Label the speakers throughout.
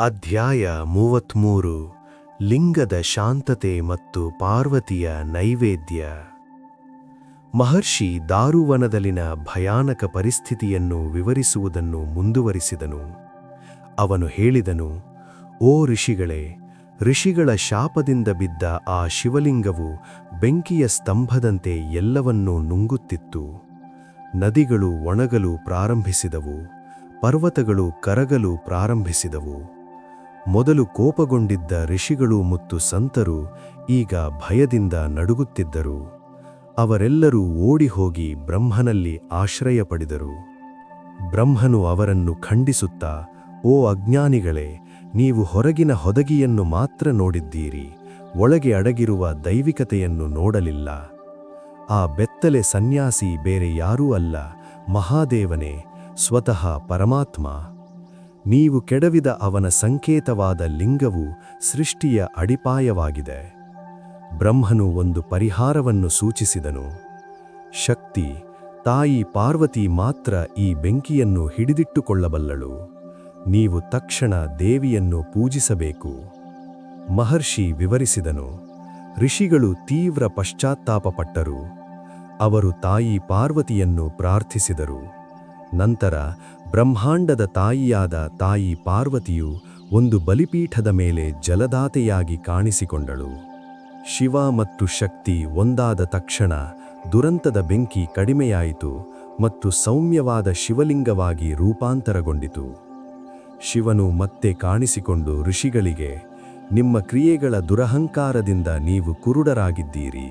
Speaker 1: ಅಧ್ಯಾಯ 33 ಲಿಂಗದ ಶಾಂತತೆ ಮತ್ತು ಪಾರ್ವತಿಯ ನೈವೇದ್ಯ. ಮಹರ್ಷಿ ದಾರುವನದಲ್ಲಿನ ಭಯಾನಕ ಪರಿಸ್ಥಿತಿಯನ್ನು ವಿವರಿಸುವುದನ್ನು ಮುಂದುವರಿಸಿದನು. ಅವನು ಹೇಳಿದನು, ಓ ಋಷಿಗಳೇ, ಋಷಿಗಳ ಶಾಪದಿಂದ ಬಿದ್ದ ಆ ಶಿವಲಿಂಗವು ಬೆಂಕಿಯ ಸ್ತಂಭದಂತೆ ಎಲ್ಲವನ್ನೂ ನುಂಗುತ್ತಿತ್ತು. ನದಿಗಳು ಒಣಗಲು ಪ್ರಾರಂಭಿಸಿದವು, ಪರ್ವತಗಳು ಕರಗಲು ಪ್ರಾರಂಭಿಸಿದವು. ಮೊದಲು ಕೋಪಗೊಂಡಿದ್ದ ಋಷಿಗಳು ಮತ್ತು ಸಂತರು ಈಗ ಭಯದಿಂದ ನಡುಗುತ್ತಿದ್ದರು. ಅವರೆಲ್ಲರೂ ಓಡಿಹೋಗಿ ಬ್ರಹ್ಮನಲ್ಲಿ ಆಶ್ರಯ ಪಡೆದರು. ಬ್ರಹ್ಮನು ಅವರನ್ನು ಖಂಡಿಸುತ್ತಾ, ಓ ಅಜ್ಞಾನಿಗಳೇ, ನೀವು ಹೊರಗಿನ ಹೊದಗಿಯನ್ನು ಮಾತ್ರ ನೋಡಿದ್ದೀರಿ, ಒಳಗೆ ಅಡಗಿರುವ ದೈವಿಕತೆಯನ್ನು ನೋಡಲಿಲ್ಲ. ಆ ಬೆತ್ತಲೆ ಸನ್ಯಾಸಿ ಬೇರೆ ಯಾರೂ ಅಲ್ಲ, ಮಹಾದೇವನೇ, ಸ್ವತಃ ಪರಮಾತ್ಮ. ನೀವು ಕೆಡವಿದ ಅವನ ಸಂಕೇತವಾದ ಲಿಂಗವು ಸೃಷ್ಟಿಯ ಅಡಿಪಾಯವಾಗಿದೆ. ಬ್ರಹ್ಮನು ಒಂದು ಪರಿಹಾರವನ್ನು ಸೂಚಿಸಿದನು. ಶಕ್ತಿ, ತಾಯಿ ಪಾರ್ವತಿ ಮಾತ್ರ ಈ ಬೆಂಕಿಯನ್ನು ಹಿಡಿದಿಟ್ಟುಕೊಳ್ಳಬಲ್ಲಳು. ನೀವು ತಕ್ಷಣ ದೇವಿಯನ್ನು ಪೂಜಿಸಬೇಕು. ಮಹರ್ಷಿ ವಿವರಿಸಿದನು. ಋಷಿಗಳು ತೀವ್ರ ಪಶ್ಚಾತ್ತಾಪಪಟ್ಟರು. ಅವರು ತಾಯಿ ಪಾರ್ವತಿಯನ್ನು ಪ್ರಾರ್ಥಿಸಿದರು. ನಂತರ ಬ್ರಹ್ಮಾಂಡದ ತಾಯಿಯಾದ ತಾಯಿ ಪಾರ್ವತಿಯು ಒಂದು ಬಲಿಪೀಠದ ಮೇಲೆ ಜಲದಾತೆಯಾಗಿ ಕಾಣಿಸಿಕೊಂಡಳು. ಶಿವ ಮತ್ತು ಶಕ್ತಿ ಒಂದಾದ ತಕ್ಷಣ ದುರಂತದ ಬೆಂಕಿ ಕಡಿಮೆಯಾಯಿತು ಮತ್ತು ಸೌಮ್ಯವಾದ ಶಿವಲಿಂಗವಾಗಿ ರೂಪಾಂತರಗೊಂಡಿತು. ಶಿವನು ಮತ್ತೆ ಕಾಣಿಸಿಕೊಂಡು ಋಷಿಗಳಿಗೆ, ನಿಮ್ಮ ಕ್ರಿಯೆಗಳ ದುರಹಂಕಾರದಿಂದ ನೀವು ಕುರುಡರಾಗಿದ್ದೀರಿ.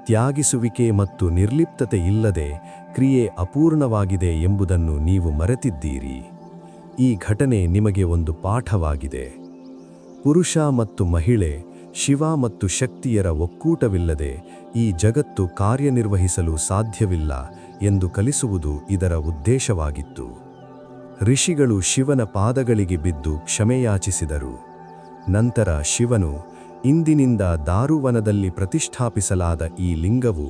Speaker 1: ತ್ಯಾಗಿಸುವಿಕೆ ಮತ್ತು ನಿರ್ಲಿಪ್ತತೆ ಇಲ್ಲದೆ ಕ್ರಿಯೆ ಅಪೂರ್ಣವಾಗಿದೆ ಎಂಬುದನ್ನು ನೀವು ಮರೆತಿದ್ದೀರಿ. ಈ ಘಟನೆ ನಿಮಗೆ ಒಂದು ಪಾಠವಾಗಿದೆ. ಪುರುಷ ಮತ್ತು ಮಹಿಳೆ, ಶಿವ ಮತ್ತು ಶಕ್ತಿಯರ ಒಕ್ಕೂಟವಿಲ್ಲದೆ ಈ ಜಗತ್ತು ಕಾರ್ಯನಿರ್ವಹಿಸಲು ಸಾಧ್ಯವಿಲ್ಲ ಎಂದು ಕಲಿಸುವುದು ಇದರ ಉದ್ದೇಶವಾಗಿತ್ತು. ಋಷಿಗಳು ಶಿವನ ಪಾದಗಳಿಗೆ ಬಿದ್ದು ಕ್ಷಮೆಯಾಚಿಸಿದರು. ನಂತರ ಶಿವನು, ಇಂದಿನಿಂದ ದಾರುವನದಲ್ಲಿ ಪ್ರತಿಷ್ಠಾಪಿಸಲಾದ ಈ ಲಿಂಗವು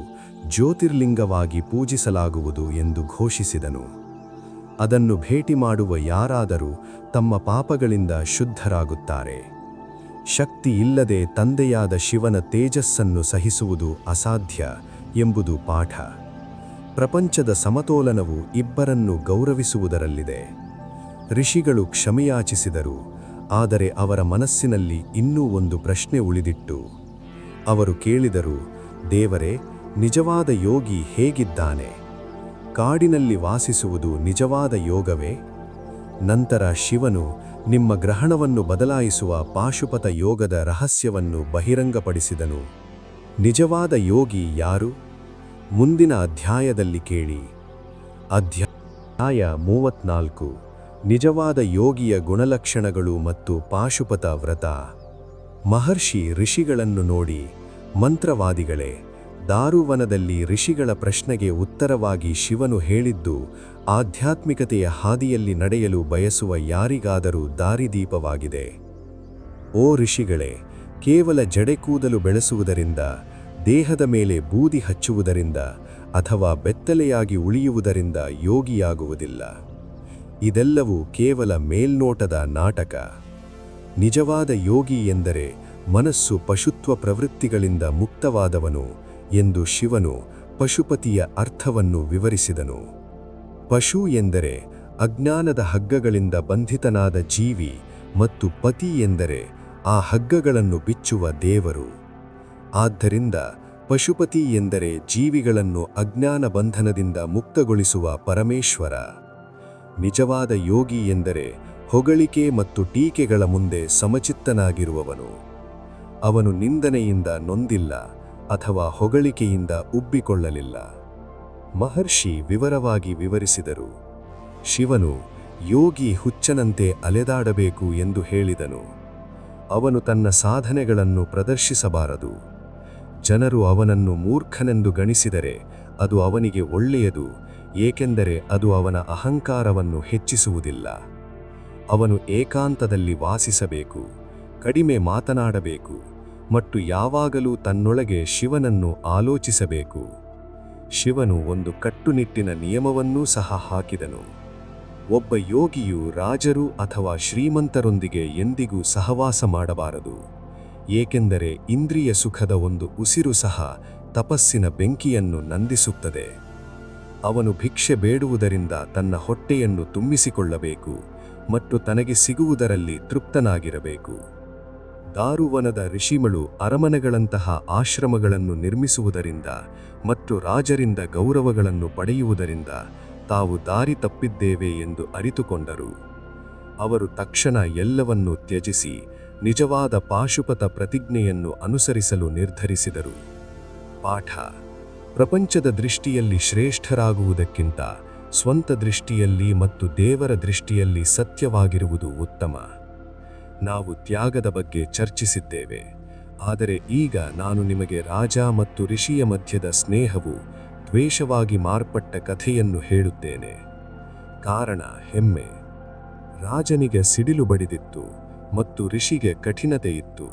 Speaker 1: ಜ್ಯೋತಿರ್ಲಿಂಗವಾಗಿ ಪೂಜಿಸಲಾಗುವುದು ಎಂದು ಘೋಷಿಸಿದನು. ಅದನ್ನು ಭೇಟಿ ಮಾಡುವ ಯಾರಾದರೂ ತಮ್ಮ ಪಾಪಗಳಿಂದ ಶುದ್ಧರಾಗುತ್ತಾರೆ. ಶಕ್ತಿ ಇಲ್ಲದೆ ತಂದೆಯಾದ ಶಿವನ ತೇಜಸ್ಸನ್ನು ಸಹಿಸುವುದು ಅಸಾಧ್ಯ ಎಂಬುದು ಪಾಠ. ಪ್ರಪಂಚದ ಸಮತೋಲನವು ಇಬ್ಬರನ್ನು ಗೌರವಿಸುವುದರಲ್ಲಿದೆ. ಋಷಿಗಳು ಕ್ಷಮೆಯಾಚಿಸಿದರು, ಆದರೆ ಅವರ ಮನಸ್ಸಿನಲ್ಲಿ ಇನ್ನೂ ಒಂದು ಪ್ರಶ್ನೆ ಉಳಿದಿತ್ತು. ಅವರು ಕೇಳಿದರು, ದೇವರೇ, ನಿಜವಾದ ಯೋಗಿ ಹೇಗಿದ್ದಾನೆ? ಕಾಡಿನಲ್ಲಿ ವಾಸಿಸುವುದು ನಿಜವಾದ ಯೋಗವೇ? ನಂತರ ಶಿವನು ನಿಮ್ಮ ಗ್ರಹಣವನ್ನು ಬದಲಾಯಿಸುವ ಪಾಶುಪತ ಯೋಗದ ರಹಸ್ಯವನ್ನು ಬಹಿರಂಗಪಡಿಸಿದನು. ನಿಜವಾದ ಯೋಗಿ ಯಾರು? ಮುಂದಿನ ಅಧ್ಯಾಯದಲ್ಲಿ ಕೇಳಿ. ಅಧ್ಯಾಯ 34 ನಿಜವಾದ ಯೋಗಿಯ ಗುಣಲಕ್ಷಣಗಳು ಮತ್ತು ಪಾಶುಪತ ವ್ರತ. ಮಹರ್ಷಿ ಋಷಿಗಳನ್ನು ನೋಡಿ, ಮಂತ್ರವಾದಿಗಳೇ, ದಾರುವನದಲ್ಲಿ ಋಷಿಗಳ ಪ್ರಶ್ನೆಗೆ ಉತ್ತರವಾಗಿ ಶಿವನು ಹೇಳಿದ್ದು, ಆಧ್ಯಾತ್ಮಿಕತೆಯ ಹಾದಿಯಲ್ಲಿ ನಡೆಯಲು ಬಯಸುವ ಯಾರಿಗಾದರೂ ದಾರಿದೀಪವಾಗಿದೆ. ಓ ಋಷಿಗಳೇ, ಕೇವಲ ಜಡೆಕೂದಲು ಬೆಳೆಸುವುದರಿಂದ, ದೇಹದ ಮೇಲೆ ಬೂದಿ ಹಚ್ಚುವುದರಿಂದ ಅಥವಾ ಬೆತ್ತಲೆಯಾಗಿ ಉಳಿಯುವುದರಿಂದ ಯೋಗಿಯಾಗುವುದಿಲ್ಲ. ಇದೆಲ್ಲವೂ ಕೇವಲ ಮೇಲ್ನೋಟದ ನಾಟಕ. ನಿಜವಾದ ಯೋಗಿ ಎಂದರೆ ಮನಸ್ಸು ಪಶುತ್ವ ಪ್ರವೃತ್ತಿಗಳಿಂದ ಮುಕ್ತವಾದವನು ಎಂದು ಶಿವನು ಪಶುಪತಿಯ ಅರ್ಥವನ್ನು ವಿವರಿಸಿದನು. ಪಶು ಎಂದರೆ ಅಜ್ಞಾನದ ಹಗ್ಗಗಳಿಂದ ಬಂಧಿತನಾದ ಜೀವಿ ಮತ್ತು ಪತಿ ಎಂದರೆ ಆ ಹಗ್ಗಗಳನ್ನು ಬಿಚ್ಚುವ ದೇವರು. ಆದ್ದರಿಂದ ಪಶುಪತಿ ಎಂದರೆ ಜೀವಿಗಳನ್ನು ಅಜ್ಞಾನ ಬಂಧನದಿಂದ ಮುಕ್ತಗೊಳಿಸುವ ಪರಮೇಶ್ವರ. ನಿಜವಾದ ಯೋಗಿ ಎಂದರೆ ಹೊಗಳಿಕೆ ಮತ್ತು ಟೀಕೆಗಳ ಮುಂದೆ ಸಮಚಿತ್ತನಾಗಿರುವವನು. ಅವನು ನಿಂದನೆಯಿಂದ ನೊಂದಿಲ್ಲ ಅಥವಾ ಹೊಗಳಿಕೆಯಿಂದ ಉಬ್ಬಿಕೊಳ್ಳಲಿಲ್ಲ. ಮಹರ್ಷಿ ವಿವರವಾಗಿ ವಿವರಿಸಿದರು. ಶಿವನು ಯೋಗಿ ಹುಚ್ಚನಂತೆ ಅಲೆದಾಡಬೇಕು ಎಂದು ಹೇಳಿದನು. ಅವನು ತನ್ನ ಸಾಧನೆಗಳನ್ನು ಪ್ರದರ್ಶಿಸಬಾರದು. ಜನರು ಅವನನ್ನು ಮೂರ್ಖನೆಂದು ಗಣಿಸಿದರೆ ಅದು ಅವನಿಗೆ ಒಳ್ಳೆಯದು, ಏಕೆಂದರೆ ಅದು ಅವನ ಅಹಂಕಾರವನ್ನು ಹೆಚ್ಚಿಸುವುದಿಲ್ಲ. ಅವನು ಏಕಾಂತದಲ್ಲಿ ವಾಸಿಸಬೇಕು, ಕಡಿಮೆ ಮಾತನಾಡಬೇಕು ಮತ್ತು ಯಾವಾಗಲೂ ತನ್ನೊಳಗೆ ಶಿವನನ್ನು ಆಲೋಚಿಸಬೇಕು. ಶಿವನು ಒಂದು ಕಟ್ಟುನಿಟ್ಟಿನ ನಿಯಮವನ್ನೂ ಸಹ ಹಾಕಿದನು. ಒಬ್ಬ ಯೋಗಿಯು ರಾಜರು ಅಥವಾ ಶ್ರೀಮಂತರೊಂದಿಗೆ ಎಂದಿಗೂ ಸಹವಾಸ ಮಾಡಬಾರದು, ಏಕೆಂದರೆ ಇಂದ್ರಿಯ ಸುಖದ ಒಂದು ಉಸಿರು ಸಹ ತಪಸ್ಸಿನ ಬೆಂಕಿಯನ್ನು ನಂದಿಸುತ್ತದೆ. ಅವನು ಭಿಕ್ಷೆ ಬೇಡುವುದರಿಂದ ತನ್ನ ಹೊಟ್ಟೆಯನ್ನು ತುಂಬಿಸಿಕೊಳ್ಳಬೇಕು ಮತ್ತು ತನಗೆ ಸಿಗುವುದರಲ್ಲಿ ತೃಪ್ತನಾಗಿರಬೇಕು. ದಾರುವನದ ಋಷಿಗಳು ಅರಮನೆಗಳಂತಹ ಆಶ್ರಮಗಳನ್ನು ನಿರ್ಮಿಸುವುದರಿಂದ ಮತ್ತು ರಾಜರಿಂದ ಗೌರವಗಳನ್ನು ಪಡೆಯುವುದರಿಂದ ತಾವು ದಾರಿ ತಪ್ಪಿದ್ದೇವೆ ಎಂದು ಅರಿತುಕೊಂಡರು. ಅವರು ತಕ್ಷಣ ಎಲ್ಲವನ್ನೂ ತ್ಯಜಿಸಿ ನಿಜವಾದ ಪಾಶುಪತ ಪ್ರತಿಜ್ಞೆಯನ್ನು ಅನುಸರಿಸಲು ನಿರ್ಧರಿಸಿದರು. ಪಾಠ: ಪ್ರಪಂಚದ ದೃಷ್ಟಿಯಲ್ಲಿ ಶ್ರೇಷ್ಠರಾಗುವುದಕ್ಕಿಂತ ಸ್ವಂತ ದೃಷ್ಟಿಯಲ್ಲಿ ಮತ್ತು ದೇವರ ದೃಷ್ಟಿಯಲ್ಲಿ ಸತ್ಯವಾಗಿರುವುದು ಉತ್ತಮ. ನಾವು ತ್ಯಾಗದ ಬಗ್ಗೆ ಚರ್ಚಿಸಿದ್ದೇವೆ, ಆದರೆ ಈಗ ನಾನು ನಿಮಗೆ ರಾಜ ಮತ್ತು ಋಷಿಯ ಮಧ್ಯದ ಸ್ನೇಹವು ದ್ವೇಷವಾಗಿ ಮಾರ್ಪಟ್ಟ ಕಥೆಯನ್ನು ಹೇಳುತ್ತೇನೆ. ಕಾರಣ ಹೆಮ್ಮೆ. ರಾಜನಿಗೆ ಸಿಡಿಲು ಬಡಿದಿತ್ತು ಮತ್ತು ಋಷಿಗೆ ಕಠಿಣತೆ ಇತ್ತು.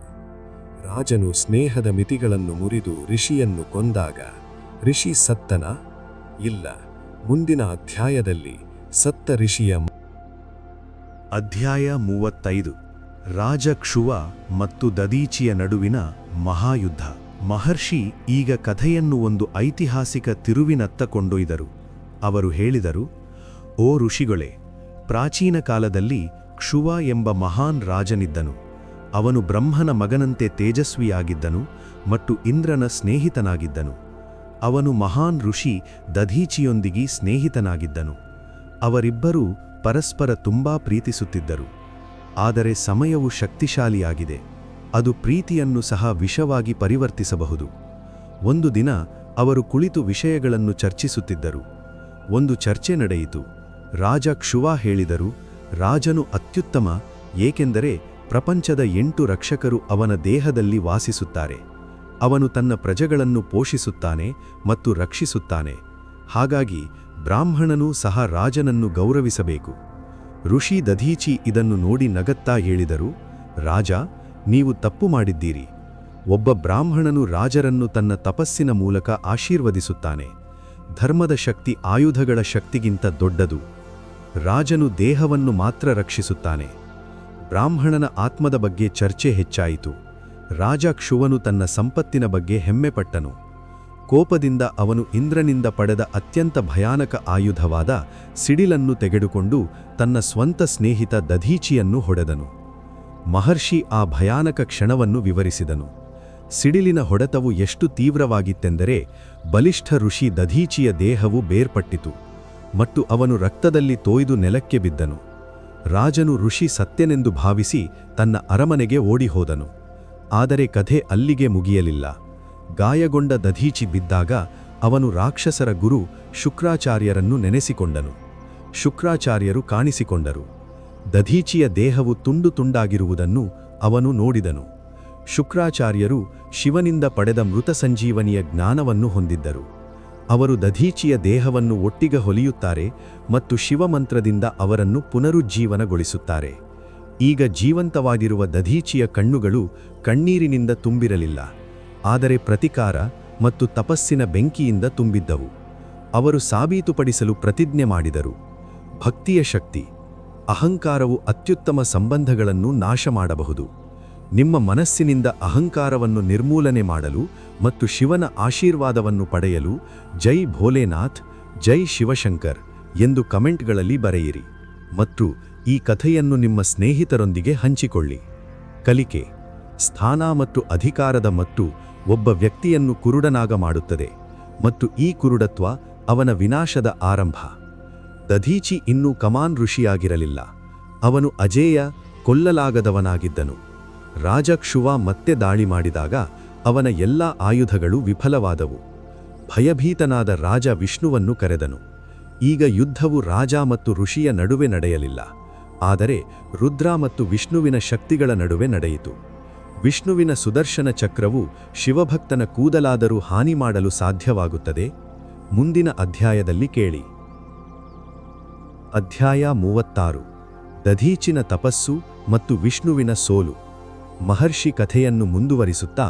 Speaker 1: ರಾಜನು ಸ್ನೇಹದ ಮಿತಿಗಳನ್ನು ಮುರಿದು ಋಷಿಯನ್ನು ಕೊಂದಾಗ ಋಷಿ ಸತ್ತನ? ಇಲ್ಲ. ಮುಂದಿನ ಅಧ್ಯಾಯದಲ್ಲಿ ಸತ್ತ ಋಷಿಯ
Speaker 2: ಅಧ್ಯಾಯ 35. ರಾಜ ಕ್ಷುವ ಮತ್ತು ದದೀಚಿಯ ನಡುವಿನ ಮಹಾಯುದ್ಧ. ಮಹರ್ಷಿ ಈಗ ಕಥೆಯನ್ನು ಒಂದು ಐತಿಹಾಸಿಕ ತಿರುವಿನತ್ತ ಕೊಂಡೊಯ್ದರು. ಅವರು ಹೇಳಿದರು, ಓ ಋಷಿಗಳೇ, ಪ್ರಾಚೀನ ಕಾಲದಲ್ಲಿ ಕ್ಷುವ ಎಂಬ ಮಹಾನ್ ರಾಜನಿದ್ದನು. ಅವನು ಬ್ರಹ್ಮನ ಮಗನಂತೆ ತೇಜಸ್ವಿಯಾಗಿದ್ದನು ಮತ್ತು ಇಂದ್ರನ ಸ್ನೇಹಿತನಾಗಿದ್ದನು. ಅವನು ಮಹಾನ್ ಋಷಿ ದಧೀಚಿಯೊಂದಿಗೆ ಸ್ನೇಹಿತನಾಗಿದ್ದನು. ಅವರಿಬ್ಬರೂ ಪರಸ್ಪರ ತುಂಬಾ ಪ್ರೀತಿಸುತ್ತಿದ್ದರು. ಆದರೆ ಸಮಯವು ಶಕ್ತಿಶಾಲಿಯಾಗಿದೆ. ಅದು ಪ್ರೀತಿಯನ್ನು ಸಹ ವಿಷವಾಗಿ ಪರಿವರ್ತಿಸಬಹುದು. ಒಂದು ದಿನ ಅವರು ಕುಳಿತು ವಿಷಯಗಳನ್ನು ಚರ್ಚಿಸುತ್ತಿದ್ದರು. ಒಂದು ಚರ್ಚೆ ನಡೆಯಿತು. ರಾಜ ಕ್ಷುವ ಹೇಳಿದರು, ರಾಜನು ಅತ್ಯುತ್ತಮ, ಏಕೆಂದರೆ ಪ್ರಪಂಚದ 8 ರಕ್ಷಕರು ಅವನ ದೇಹದಲ್ಲಿ ವಾಸಿಸುತ್ತಾರೆ. ಅವನು ತನ್ನ ಪ್ರಜೆಗಳನ್ನು ಪೋಷಿಸುತ್ತಾನೆ ಮತ್ತು ರಕ್ಷಿಸುತ್ತಾನೆ. ಹಾಗಾಗಿ ಬ್ರಾಹ್ಮಣನೂ ಸಹ ರಾಜನನ್ನು ಗೌರವಿಸಬೇಕು. ಋಷಿ ದಧೀಚಿ ಇದನ್ನು ನೋಡಿ ನಗತ್ತಾ ಹೇಳಿದರು, ರಾಜ, ನೀವು ತಪ್ಪು ಮಾಡಿದ್ದೀರಿ. ಒಬ್ಬ ಬ್ರಾಹ್ಮಣನು ರಾಜರನ್ನು ತನ್ನ ತಪಸ್ಸಿನ ಮೂಲಕ ಆಶೀರ್ವದಿಸುತ್ತಾನೆ. ಧರ್ಮದ ಶಕ್ತಿ ಆಯುಧಗಳ ಶಕ್ತಿಗಿಂತ ದೊಡ್ಡದು. ರಾಜನು ದೇಹವನ್ನು ಮಾತ್ರ ರಕ್ಷಿಸುತ್ತಾನೆ. ಬ್ರಾಹ್ಮಣನ ಆತ್ಮದ ಬಗ್ಗೆ ಚರ್ಚೆ ಹೆಚ್ಚಾಯಿತು. ರಾಜ ಕ್ಷುವನು ತನ್ನ ಸಂಪತ್ತಿನ ಬಗ್ಗೆ ಹೆಮ್ಮೆಪಟ್ಟನು. ಕೋಪದಿಂದ ಅವನು ಇಂದ್ರನಿಂದ ಪಡೆದ ಅತ್ಯಂತ ಭಯಾನಕ ಆಯುಧವಾದ ಸಿಡಿಲನ್ನು ತೆಗೆದುಕೊಂಡು ತನ್ನ ಸ್ವಂತ ಸ್ನೇಹಿತ ದಧೀಚಿಯನ್ನು ಹೊಡೆದನು. ಮಹರ್ಷಿ ಆ ಭಯಾನಕ ಕ್ಷಣವನ್ನು ವಿವರಿಸಿದನು. ಸಿಡಿಲಿನ ಹೊಡೆತವು ಎಷ್ಟು ತೀವ್ರವಾಗಿತ್ತೆಂದರೆ ಬಲಿಷ್ಠ ಋಷಿ ದಧೀಚಿಯ ದೇಹವು ಬೇರ್ಪಟ್ಟಿತು ಮತ್ತು ಅವನು ರಕ್ತದಲ್ಲಿ ತೋಯ್ದು ನೆಲಕ್ಕೆ ಬಿದ್ದನು. ರಾಜನು ಋಷಿ ಸತ್ಯನೆಂದು ಭಾವಿಸಿ ತನ್ನ ಅರಮನೆಗೆ ಓಡಿಹೋದನು. ಆದರೆ ಕಥೆ ಅಲ್ಲಿಗೆ ಮುಗಿಯಲಿಲ್ಲ. ಗಾಯಗೊಂಡ ದಧೀಚಿ ಬಿದ್ದಾಗ ಅವನು ರಾಕ್ಷಸರ ಗುರು ಶುಕ್ರಾಚಾರ್ಯರನ್ನು ನೆನೆಸಿಕೊಂಡನು. ಶುಕ್ರಾಚಾರ್ಯರು ಕಾಣಿಸಿಕೊಂಡರು. ದಧೀಚಿಯ ದೇಹವು ತುಂಡು ತುಂಡಾಗಿರುವುದನ್ನು ಅವನು ನೋಡಿದನು. ಶುಕ್ರಾಚಾರ್ಯರು ಶಿವನಿಂದ ಪಡೆದ ಮೃತ ಸಂಜೀವನಿಯ ಜ್ಞಾನವನ್ನು ಹೊಂದಿದ್ದರು. ಅವರು ದಧೀಚಿಯ ದೇಹವನ್ನು ಒಟ್ಟಿಗೆ ಹೊಲಿಯುತ್ತಾರೆ ಮತ್ತು ಶಿವಮಂತ್ರದಿಂದ ಅವರನ್ನು ಪುನರುಜ್ಜೀವನಗೊಳಿಸುತ್ತಾರೆ. ಈಗ ಜೀವಂತವಾಗಿರುವ ದಧೀಚಿಯ ಕಣ್ಣುಗಳು ಕಣ್ಣೀರಿನಿಂದ ತುಂಬಿರಲಿಲ್ಲ, ಆದರೆ ಪ್ರತಿಕಾರ ಮತ್ತು ತಪಸ್ಸಿನ ಬೆಂಕಿಯಿಂದ ತುಂಬಿದ್ದವು. ಅವರು ಸಾಬೀತುಪಡಿಸಲು ಪ್ರತಿಜ್ಞೆ ಮಾಡಿದರು, ಭಕ್ತಿಯ ಶಕ್ತಿ, ಅಹಂಕಾರವು ಅತ್ಯುತ್ತಮ ಸಂಬಂಧಗಳನ್ನು ನಾಶ ಮಾಡಬಹುದು. ನಿಮ್ಮ ಮನಸ್ಸಿನಿಂದ ಅಹಂಕಾರವನ್ನು ನಿರ್ಮೂಲನೆ ಮಾಡಲು ಮತ್ತು ಶಿವನ ಆಶೀರ್ವಾದವನ್ನು ಪಡೆಯಲು ಜೈ ಭೋಲೆನಾಥ್, ಜೈ ಶಿವಶಂಕರ್ ಎಂದು ಕಮೆಂಟ್ಗಳಲ್ಲಿ ಬರೆಯಿರಿ ಮತ್ತು ಈ ಕಥೆಯನ್ನು ನಿಮ್ಮ ಸ್ನೇಹಿತರೊಂದಿಗೆ ಹಂಚಿಕೊಳ್ಳಿ. ಕಲಿಕೆ: ಸ್ಥಾನ ಮತ್ತು ಅಧಿಕಾರದ ಮತ್ತು ಒಬ್ಬ ವ್ಯಕ್ತಿಯನ್ನು ಕುರುಡನಾಗ ಮಾಡುತ್ತದೆ ಮತ್ತು ಈ ಕುರುಡತ್ವ ಅವನ ವಿನಾಶದ ಆರಂಭ. ದಧೀಚಿ ಇನ್ನೂ ಕಮಾನ್ ಋಷಿಯಾಗಿರಲಿಲ್ಲ. ಅವನು ಅಜೇಯ, ಕೊಲ್ಲಲಾಗದವನಾಗಿದ್ದನು. ರಾಜ ಕ್ಷುವ ಮತ್ತೆ ದಾಳಿ ಮಾಡಿದಾಗ ಅವನ ಎಲ್ಲಾ ಆಯುಧಗಳು ವಿಫಲವಾದವು. ಭಯಭೀತನಾದ ರಾಜ ವಿಷ್ಣುವನ್ನು ಕರೆದನು. ಈಗ ಯುದ್ಧವು ರಾಜ ಮತ್ತು ಋಷಿಯ ನಡುವೆ ನಡೆಯಲಿಲ್ಲ, ಆದರೆ ರುದ್ರ ಮತ್ತು ವಿಷ್ಣುವಿನ ಶಕ್ತಿಗಳ ನಡುವೆ ನಡೆಯಿತು. ವಿಷ್ಣುವಿನ ಸುದರ್ಶನ ಚಕ್ರವು ಶಿವಭಕ್ತನ ಕೂದಲಾದರೂ ಹಾನಿ ಮಾಡಲು ಸಾಧ್ಯವಾಗುತ್ತದೆ. ಮುಂದಿನ ಅಧ್ಯಾಯದಲ್ಲಿ ಕೇಳಿ. ಅಧ್ಯಾಯ 36. ದಧೀಚಿನ ತಪಸ್ಸು ಮತ್ತು ವಿಷ್ಣುವಿನ ಸೋಲು. ಮಹರ್ಷಿ ಕಥೆಯನ್ನು ಮುಂದುವರಿಸುತ್ತಾ,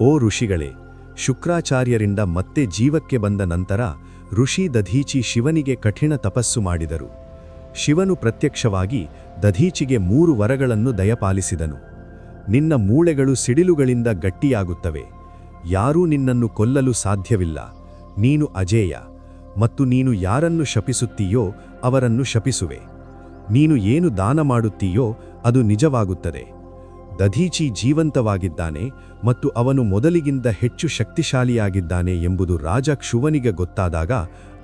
Speaker 2: ಓ ಋಷಿಗಳೇ, ಶುಕ್ರಾಚಾರ್ಯರಿಂದ ಮತ್ತೆ ಜೀವಕ್ಕೆ ಬಂದ ನಂತರ ಋಷಿ ದಧೀಚಿ ಶಿವನಿಗೆ ಕಠಿಣ ತಪಸ್ಸು ಮಾಡಿದರು. ಶಿವನು ಪ್ರತ್ಯಕ್ಷವಾಗಿ ದಧೀಚಿಗೆ 3 ವರಗಳನ್ನು ದಯಪಾಲಿಸಿದನು. ನಿನ್ನ ಮೂಳೆಗಳು ಸಿಡಿಲುಗಳಿಂದ ಗಟ್ಟಿಯಾಗುತ್ತವೆ. ಯಾರೂ ನಿನ್ನನ್ನು ಕೊಲ್ಲಲು ಸಾಧ್ಯವಿಲ್ಲ. ನೀನು ಅಜೇಯ, ಮತ್ತು ನೀನು ಯಾರನ್ನು ಶಪಿಸುತ್ತೀಯೋ ಅವರನ್ನು ಶಪಿಸುವೆ. ನೀನು ಏನು ದಾನ ಮಾಡುತ್ತೀಯೋ ಅದು ನಿಜವಾಗುತ್ತದೆ. ದಧೀಚಿ ಜೀವಂತವಾಗಿದ್ದಾನೆ ಮತ್ತು ಅವನು ಮೊದಲಿಗಿಂತ ಹೆಚ್ಚು ಶಕ್ತಿಶಾಲಿಯಾಗಿದ್ದಾನೆ ಎಂಬುದು ರಾಜ ಕ್ಷುವನಿಗೆ ಗೊತ್ತಾದಾಗ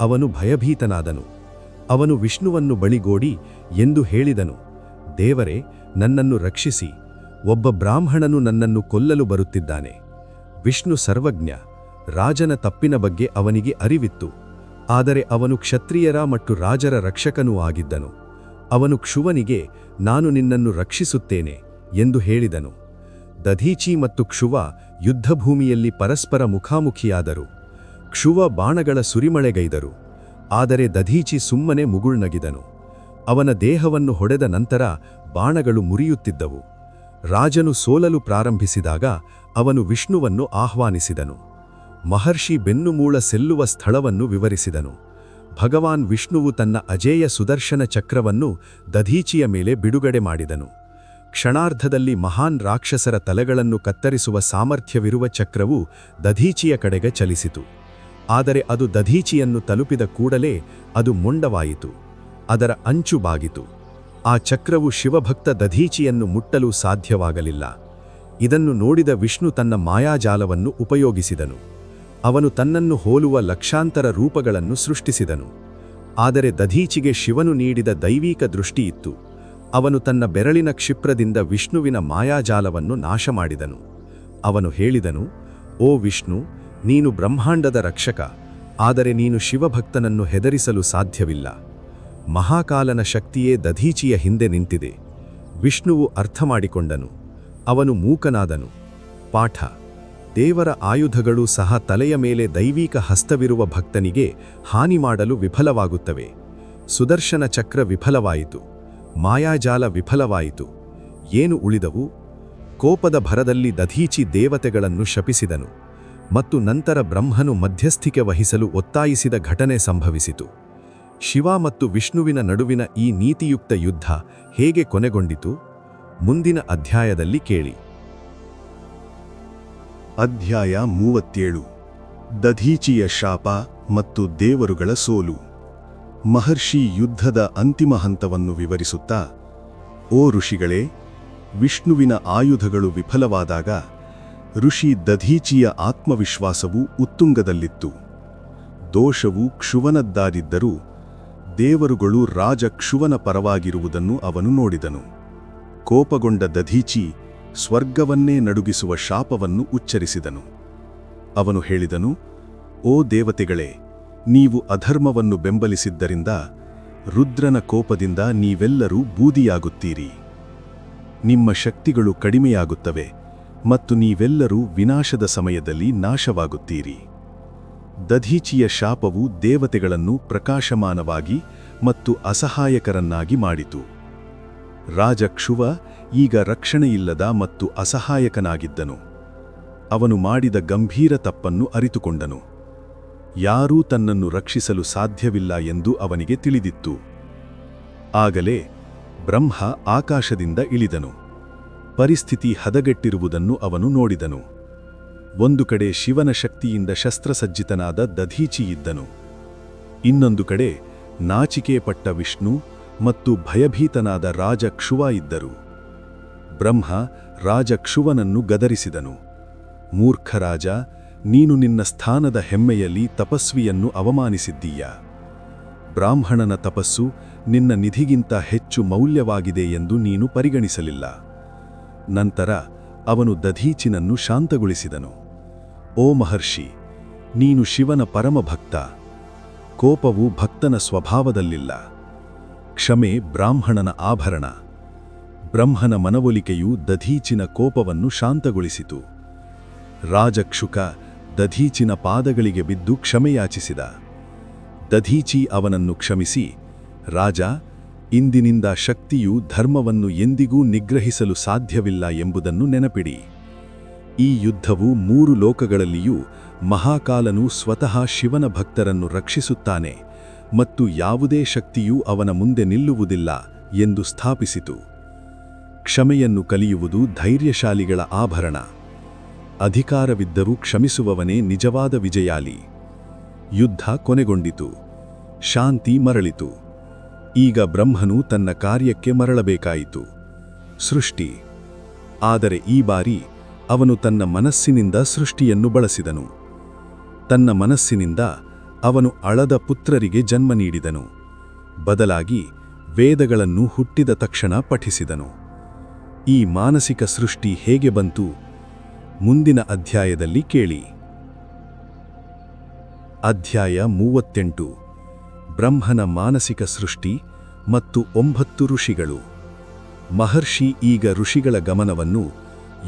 Speaker 2: ಅವನು ಭಯಭೀತನಾದನು. ಅವನು ವಿಷ್ಣುವನ್ನು ಬಳಿಗೋಡಿ ಎಂದು ಹೇಳಿದನು, ದೇವರೇ, ನನ್ನನ್ನು ರಕ್ಷಿಸಿ. ಒಬ್ಬ ಬ್ರಾಹ್ಮಣನು ನನ್ನನ್ನು ಕೊಲ್ಲಲು ಬರುತ್ತಿದ್ದಾನೆ. ವಿಷ್ಣು ಸರ್ವಜ್ಞ. ರಾಜನ ತಪ್ಪಿನ ಬಗ್ಗೆ ಅವನಿಗೆ ಅರಿವಿತ್ತು. ಆದರೆ ಅವನು ಕ್ಷತ್ರಿಯರ ಮತ್ತು ರಾಜರ ರಕ್ಷಕನೂ ಆಗಿದ್ದನು. ಅವನು ಕ್ಷುವನಿಗೆ, ನಾನು ನಿನ್ನನ್ನು ರಕ್ಷಿಸುತ್ತೇನೆ ಎಂದು ಹೇಳಿದನು. ದಧೀಚಿ ಮತ್ತು ಕ್ಷುವ ಯುದ್ಧಭೂಮಿಯಲ್ಲಿ ಪರಸ್ಪರ ಮುಖಾಮುಖಿಯಾದರು. ಕ್ಷುವ ಬಾಣಗಳ ಸುರಿಮಳೆಗೈದರು. ಆದರೆ ದಧೀಚಿ ಸುಮ್ಮನೆ ಮುಗುಳ್ನಗಿದನು. ಅವನ ದೇಹವನ್ನು ಹೊಡೆದ ನಂತರ ಬಾಣಗಳು ಮುರಿಯುತ್ತಿದ್ದವು. ರಾಜನು ಸೋಲಲು ಪ್ರಾರಂಭಿಸಿದಾಗ ಅವನು ವಿಷ್ಣುವನ್ನು ಆಹ್ವಾನಿಸಿದನು. ಮಹರ್ಷಿ ಬೆನ್ನುಮೂಳ ಸೆಲ್ಲುವ ಸ್ಥಳವನ್ನು ವಿವರಿಸಿದನು. ಭಗವಾನ್ ವಿಷ್ಣುವು ತನ್ನ ಅಜೇಯ ಸುದರ್ಶನ ಚಕ್ರವನ್ನು ದಧೀಚಿಯ ಮೇಲೆ ಬಿಡುಗಡೆ ಮಾಡಿದನು. ಕ್ಷಣಾರ್ಧದಲ್ಲಿ ಮಹಾನ್ ರಾಕ್ಷಸರ ತಲೆಗಳನ್ನು ಕತ್ತರಿಸುವ ಸಾಮರ್ಥ್ಯವಿರುವ ಚಕ್ರವು ದಧೀಚಿಯ ಕಡೆಗೆ ಚಲಿಸಿತು. ಆದರೆ ಅದು ದಧೀಚಿಯನ್ನು ತಲುಪಿದ ಕೂಡಲೇ ಅದು ಮೊಂಡವಾಯಿತು. ಅದರ ಅಂಚು ಬಾಗಿತು. ಆ ಚಕ್ರವು ಶಿವಭಕ್ತ ದಧೀಚಿಯನ್ನು ಮುಟ್ಟಲು ಸಾಧ್ಯವಾಗಲಿಲ್ಲ. ಇದನ್ನು ನೋಡಿದ ವಿಷ್ಣು ತನ್ನ ಮಾಯಾಜಾಲವನ್ನು ಉಪಯೋಗಿಸಿದನು. ಅವನು ತನ್ನನ್ನು ಹೋಲುವ ಲಕ್ಷಾಂತರ ರೂಪಗಳನ್ನು ಸೃಷ್ಟಿಸಿದನು. ಆದರೆ ದಧೀಚಿಗೆ ಶಿವನು ನೀಡಿದ ದೈವೀಕ ದೃಷ್ಟಿಯಿತ್ತು. ಅವನು ತನ್ನ ಬೆರಳಿನ ಕ್ಷಿಪ್ರದಿಂದ ವಿಷ್ಣುವಿನ ಮಾಯಾಜಾಲವನ್ನು ನಾಶ ಮಾಡಿದನು. ಅವನು ಹೇಳಿದನು, ಓ ವಿಷ್ಣು, ನೀನು ಬ್ರಹ್ಮಾಂಡದ ರಕ್ಷಕ, ಆದರೆ ನೀನು ಶಿವಭಕ್ತನನ್ನು ಹೆದರಿಸಲು ಸಾಧ್ಯವಿಲ್ಲ. ಮಹಾಕಾಲನ ಶಕ್ತಿಯೇ ದಧೀಚಿಯ ಹಿಂದೆ ನಿಂತಿದೆ. ವಿಷ್ಣುವು ಅರ್ಥಮಾಡಿಕೊಂಡನು. ಅವನು ಮೂಕನಾದನು. ಪಾಠ: ದೇವರ ಆಯುಧಗಳು ಸಹ ತಲೆಯ ಮೇಲೆ ದೈವೀಕ ಹಸ್ತವಿರುವ ಭಕ್ತನಿಗೆ ಹಾನಿ ಮಾಡಲು ವಿಫಲವಾಗುತ್ತವೆ. ಸುದರ್ಶನ ಚಕ್ರ ವಿಫಲವಾಯಿತು. ಮಾಯಾಜಾಲ ವಿಫಲವಾಯಿತು. ಏನು ಉಳಿದವು? ಕೋಪದ ಭರದಲ್ಲಿ ದಧೀಚಿ ದೇವತೆಗಳನ್ನು ಶಪಿಸಿದನು ಮತ್ತು ನಂತರ ಬ್ರಹ್ಮನು ಮಧ್ಯಸ್ಥಿಕೆ ವಹಿಸಲು ಒತ್ತಾಯಿಸಿದ ಘಟನೆ ಸಂಭವಿಸಿತು. ಶಿವ ಮತ್ತು ವಿಷ್ಣುವಿನ ನಡುವಿನ ಈ ನೀತಿಯುಕ್ತ ಯುದ್ಧ ಹೇಗೆ ಕೊನೆಗೊಂಡಿತು? ಮುಂದಿನ ಅಧ್ಯಾಯದಲ್ಲಿ ಕೇಳಿ.
Speaker 3: ಅಧ್ಯಾಯ 37. ದಧೀಚಿಯ ಶಾಪ ಮತ್ತು ದೇವರುಗಳ ಸೋಲು. ಮಹರ್ಷಿ ಯುದ್ಧದ ಅಂತಿಮ ಹಂತವನ್ನು ವಿವರಿಸುತ್ತಾ, ಓ ಋಷಿಗಳೇ, ವಿಷ್ಣುವಿನ ಆಯುಧಗಳು ವಿಫಲವಾದಾಗ ಋಷಿ ದಧೀಚಿಯ ಆತ್ಮವಿಶ್ವಾಸವು ಉತ್ತುಂಗದಲ್ಲಿತ್ತು. ದೋಷವು ಕ್ಷುವನದ್ದಾದಿದ್ದರೂ ದೇವರುಗಳು ರಾಜ ಕ್ಷುವನ ಪರವಾಗಿರುವುದನ್ನು ಅವನು ನೋಡಿದನು. ಕೋಪಗೊಂಡ ದಧೀಚಿ ಸ್ವರ್ಗವನ್ನೇ ನಡುಗಿಸುವ ಶಾಪವನ್ನು ಉಚ್ಚರಿಸಿದನು. ಅವನು ಹೇಳಿದನು, ಓ ದೇವತೆಗಳೇ, ನೀವು ಅಧರ್ಮವನ್ನು ಬೆಂಬಲಿಸಿದ್ದರಿಂದ ರುದ್ರನ ಕೋಪದಿಂದ ನೀವೆಲ್ಲರೂ ಬೂದಿಯಾಗುತ್ತೀರಿ. ನಿಮ್ಮ ಶಕ್ತಿಗಳು ಕಡಿಮೆಯಾಗುತ್ತವೆ ಮತ್ತು ನೀವೆಲ್ಲರೂ ವಿನಾಶದ ಸಮಯದಲ್ಲಿ ನಾಶವಾಗುತ್ತೀರಿ. ದಧೀಚಿಯ ಶಾಪವು ದೇವತೆಗಳನ್ನು ಪ್ರಕಾಶಮಾನವಾಗಿ ಮತ್ತು ಅಸಹಾಯಕರನ್ನಾಗಿ ಮಾಡಿತು. ರಾಜ ಕ್ಷುವ ಈಗ ರಕ್ಷಣೆಯಿಲ್ಲದ ಮತ್ತು ಅಸಹಾಯಕನಾಗಿದ್ದನು. ಅವನು ಮಾಡಿದ ಗಂಭೀರ ತಪ್ಪನ್ನು ಅರಿತುಕೊಂಡನು. ಯಾರೂ ತನ್ನನ್ನು ರಕ್ಷಿಸಲು ಸಾಧ್ಯವಿಲ್ಲ ಎಂದು ಅವನಿಗೆ ತಿಳಿದಿತ್ತು. ಆಗಲೇ ಬ್ರಹ್ಮ ಆಕಾಶದಿಂದ ಇಳಿದನು. ಪರಿಸ್ಥಿತಿ ಹದಗೆಟ್ಟಿರುವುದನ್ನು ಅವನು ನೋಡಿದನು. ಒಂದು ಕಡೆ ಶಿವನ ಶಕ್ತಿಯಿಂದ ಶಸ್ತ್ರಸಜ್ಜಿತನಾದ ದಧೀಚಿ ಇದ್ದನು. ಇನ್ನೊಂದು ಕಡೆ ನಾಚಿಕೆಪಟ್ಟ ವಿಷ್ಣು ಮತ್ತು ಭಯಭೀತನಾದ ರಾಜ ಕ್ಷುವ ಇದ್ದರು. ಬ್ರಹ್ಮ ರಾಜ ಕ್ಷುವನನ್ನು ಗದರಿಸಿದನು. ಮೂರ್ಖ ರಾಜ, ನೀನು ನಿನ್ನ ಸ್ಥಾನದ ಹೆಮ್ಮೆಯಲ್ಲಿ ತಪಸ್ವಿಯನ್ನು ಅವಮಾನಿಸಿದ್ದೀಯ. ಬ್ರಾಹ್ಮಣನ ತಪಸ್ಸು ನಿನ್ನ ನಿಧಿಗಿಂತ ಹೆಚ್ಚು ಮೌಲ್ಯವಾಗಿದೆ ಎಂದು ನೀನು ಪರಿಗಣಿಸಲಿಲ್ಲ. ನಂತರ ಅವನು ದಧೀಚಿನನ್ನು ಶಾಂತಗೊಳಿಸಿದನು. ಓ ಮಹರ್ಷಿ, ನೀನು ಶಿವನ ಪರಮಭಕ್ತ. ಕೋಪವು ಭಕ್ತನ ಸ್ವಭಾವದಲ್ಲಿಲ್ಲ. ಕ್ಷಮೆ ಬ್ರಾಹ್ಮಣನ ಆಭರಣ. ಬ್ರಹ್ಮನ ಮನವೊಲಿಕೆಯು ದಧೀಚಿನ ಕೋಪವನ್ನು ಶಾಂತಗೊಳಿಸಿತು. ರಾಜಕ್ಷುಕ ದಧೀಚಿನ ಪಾದಗಳಿಗೆ ಬಿದ್ದು ಕ್ಷಮೆಯಾಚಿಸಿದ. ದಧೀಚಿ ಅವನನ್ನು ಕ್ಷಮಿಸಿ, ರಾಜ, ಇಂದಿನಿಂದ ಶಕ್ತಿಯು ಧರ್ಮವನ್ನು ಎಂದಿಗೂ ನಿಗ್ರಹಿಸಲು ಸಾಧ್ಯವಿಲ್ಲ ಎಂಬುದನ್ನು ನೆನಪಿಡಿ. ಈ ಯುದ್ಧವು 3 ಲೋಕಗಳಲ್ಲಿಯೂ ಮಹಾಕಾಲನು ಸ್ವತಃ ಶಿವನ ಭಕ್ತರನ್ನು ರಕ್ಷಿಸುತ್ತಾನೆ
Speaker 2: ಮತ್ತು ಯಾವುದೇ ಶಕ್ತಿಯೂ ಅವನ ಮುಂದೆ ನಿಲ್ಲುವುದಿಲ್ಲ ಎಂದು ಸ್ಥಾಪಿಸಿತು. ಕ್ಷಮೆಯನ್ನು ಕಲಿಯುವುದು ಧೈರ್ಯಶಾಲಿಗಳ ಆಭರಣ. ಅಧಿಕಾರವಿದ್ದರೂ ಕ್ಷಮಿಸುವವನೇ ನಿಜವಾದ ವಿಜಯಾಲಿ. ಯುದ್ಧ ಕೊನೆಗೊಂಡಿತು. ಶಾಂತಿ ಮರಳಿತು. ಈಗ ಬ್ರಹ್ಮನು ತನ್ನ ಕಾರ್ಯಕ್ಕೆ ಮರಳಬೇಕಾಯಿತು, ಸೃಷ್ಟಿ. ಆದರೆ ಈ ಬಾರಿ ಅವನು ತನ್ನ ಮನಸ್ಸಿನಿಂದ ಸೃಷ್ಟಿಯನ್ನು ಬಳಸಿದನು. ತನ್ನ ಮನಸ್ಸಿನಿಂದ ಅವನು ಅಳದ ಪುತ್ರರಿಗೆ ಜನ್ಮ ನೀಡಿದನು. ಬದಲಾಗಿ ವೇದಗಳನ್ನು ಹುಟ್ಟಿದ ತಕ್ಷಣ ಪಠಿಸಿದನು. ಈ ಮಾನಸಿಕ ಸೃಷ್ಟಿ ಹೇಗೆ ಬಂತು? ಮುಂದಿನ ಅಧ್ಯಾಯದಲ್ಲಿ ಕೇಳಿ. ಅಧ್ಯಾಯ 38. ಬ್ರಹ್ಮನ ಮಾನಸಿಕ ಸೃಷ್ಟಿ ಮತ್ತು 9 ಋಷಿಗಳು. ಮಹರ್ಷಿ ಈಗ ಋಷಿಗಳ ಗಮನವನ್ನು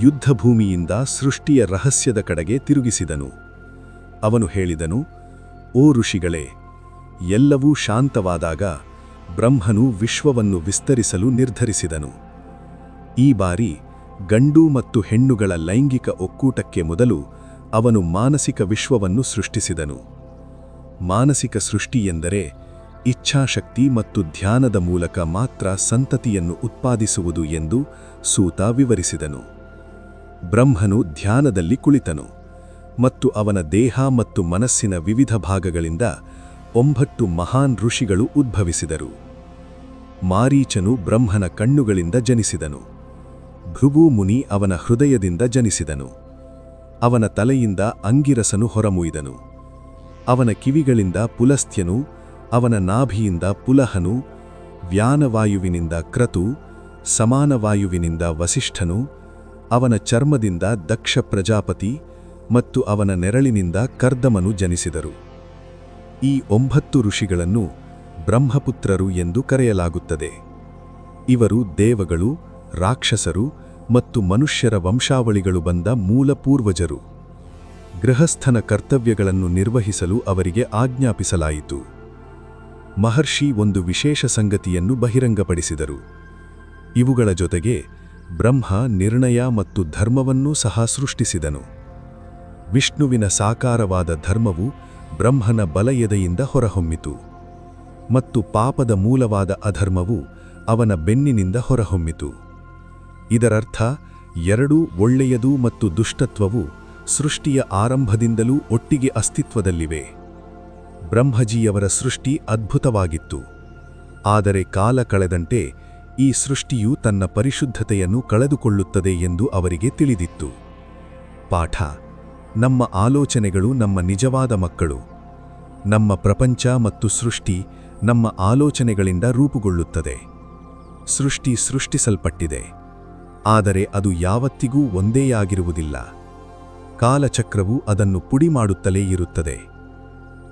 Speaker 2: ಯುದ್ಧಭೂಮಿಯಿಂದ ಸೃಷ್ಟಿಯ ರಹಸ್ಯದ ಕಡೆಗೆ ತಿರುಗಿಸಿದನು. ಅವನು ಹೇಳಿದನು, ಓ ಋಷಿಗಳೇ, ಎಲ್ಲವೂ ಶಾಂತವಾದಾಗ ಬ್ರಹ್ಮನು ವಿಶ್ವವನ್ನು ವಿಸ್ತರಿಸಲು ನಿರ್ಧರಿಸಿದನು. ಈ ಬಾರಿ ಗಂಡು ಮತ್ತು ಹೆಣ್ಣುಗಳ ಲೈಂಗಿಕ ಒಕ್ಕೂಟಕ್ಕೆ ಮೊದಲು ಅವನು ಮಾನಸಿಕ ವಿಶ್ವವನ್ನು ಸೃಷ್ಟಿಸಿದನು. ಮಾನಸಿಕ ಸೃಷ್ಟಿ ಎಂದರೆ ಇಚ್ಛಾಶಕ್ತಿ ಮತ್ತು ಧ್ಯಾನದ ಮೂಲಕ ಮಾತ್ರ ಸಂತತಿಯನ್ನು ಉತ್ಪಾದಿಸುವುದು ಎಂದು ಸೂತ ವಿವರಿಸಿದನು. ಬ್ರಹ್ಮನು ಧ್ಯಾನದಲ್ಲಿ ಕುಳಿತನು ಮತ್ತು ಅವನ ದೇಹ ಮತ್ತು ಮನಸ್ಸಿನ ವಿವಿಧ ಭಾಗಗಳಿಂದ 9 ಮಹಾನ್ ಋಷಿಗಳು ಉದ್ಭವಿಸಿದರು. ಮಾರೀಚನು ಬ್ರಹ್ಮನ ಕಣ್ಣುಗಳಿಂದ ಜನಿಸಿದನು. ಭೃಗು ಮುನಿ ಅವನ ಹೃದಯದಿಂದ ಜನಿಸಿದನು. ಅವನ ತಲೆಯಿಂದ ಅಂಗಿರಸನು ಹೊರಮುಯ್ದನು. ಅವನ ಕಿವಿಗಳಿಂದ ಪುಲಸ್ತ್ಯನು, ಅವನ ನಾಭಿಯಿಂದ ಪುಲಹನು, ವ್ಯಾನವಾಯುವಿನಿಂದ ಕ್ರತು, ಸಮಾನವಾಯುವಿನಿಂದ ವಸಿಷ್ಠನು, ಅವನ ಚರ್ಮದಿಂದ ದಕ್ಷ ಪ್ರಜಾಪತಿ ಮತ್ತು ಅವನ ನೆರಳಿನಿಂದ ಕರ್ದಮನು ಜನಿಸಿದರು. ಈ 9 ಋಷಿಗಳನ್ನು ಬ್ರಹ್ಮಪುತ್ರರು ಎಂದು ಕರೆಯಲಾಗುತ್ತದೆ. ಇವರು ದೇವಗಳು, ರಾಕ್ಷಸರು ಮತ್ತು ಮನುಷ್ಯರ ವಂಶಾವಳಿಗಳು ಬಂದ ಮೂಲ ಪೂರ್ವಜರು. ಗೃಹಸ್ಥನ ಕರ್ತವ್ಯಗಳನ್ನು ನಿರ್ವಹಿಸಲು ಅವರಿಗೆ ಆಜ್ಞಾಪಿಸಲಾಯಿತು. ಮಹರ್ಷಿ ಒಂದು ವಿಶೇಷ ಸಂಗತಿಯನ್ನು ಬಹಿರಂಗಪಡಿಸಿದರು. ಇವುಗಳ ಜೊತೆಗೆ ಬ್ರಹ್ಮ ನಿರ್ಣಯ ಮತ್ತು ಧರ್ಮವನ್ನೂ ಸಹ ಸೃಷ್ಟಿಸಿದನು. ವಿಷ್ಣುವಿನ ಸಾಕಾರವಾದ ಧರ್ಮವು ಬ್ರಹ್ಮನ ಬಲಯದೆಯಿಂದ ಹೊರಹೊಮ್ಮಿತು ಮತ್ತು ಪಾಪದ ಮೂಲವಾದ ಅಧರ್ಮವು ಅವನ ಬೆನ್ನಿನಿಂದ ಹೊರಹೊಮ್ಮಿತು. ಇದರರ್ಥ ಎರಡೂ ಒಳ್ಳೆಯದು ಮತ್ತು ದುಷ್ಟತ್ವವು ಸೃಷ್ಟಿಯ ಆರಂಭದಿಂದಲೂ ಒಟ್ಟಿಗೆ ಅಸ್ತಿತ್ವದಲ್ಲಿವೆ. ಬ್ರಹ್ಮಜಿಯವರ ಸೃಷ್ಟಿ ಅದ್ಭುತವಾಗಿತ್ತು. ಆದರೆ ಕಾಲ ಕಳೆದಂತೆ ಈ ಸೃಷ್ಟಿಯು ತನ್ನ ಪರಿಶುದ್ಧತೆಯನ್ನು ಕಳೆದುಕೊಳ್ಳುತ್ತದೆ ಎಂದು ಅವರಿಗೆ ತಿಳಿದಿತ್ತು. ಪಾಠ: ನಮ್ಮ ಆಲೋಚನೆಗಳು ನಮ್ಮ ನಿಜವಾದ ಮಕ್ಕಳು. ನಮ್ಮ ಪ್ರಪಂಚ ಮತ್ತು ಸೃಷ್ಟಿ ನಮ್ಮ ಆಲೋಚನೆಗಳಿಂದ ರೂಪುಗೊಳ್ಳುತ್ತದೆ. ಸೃಷ್ಟಿ ಸೃಷ್ಟಿಸಲ್ಪಟ್ಟಿದೆ, ಆದರೆ ಅದು ಯಾವತ್ತಿಗೂ ಒಂದೇಯಾಗಿರುವುದಿಲ್ಲ. ಕಾಲಚಕ್ರವು ಅದನ್ನು ಪುಡಿ ಮಾಡುತ್ತಲೇ ಇರುತ್ತದೆ.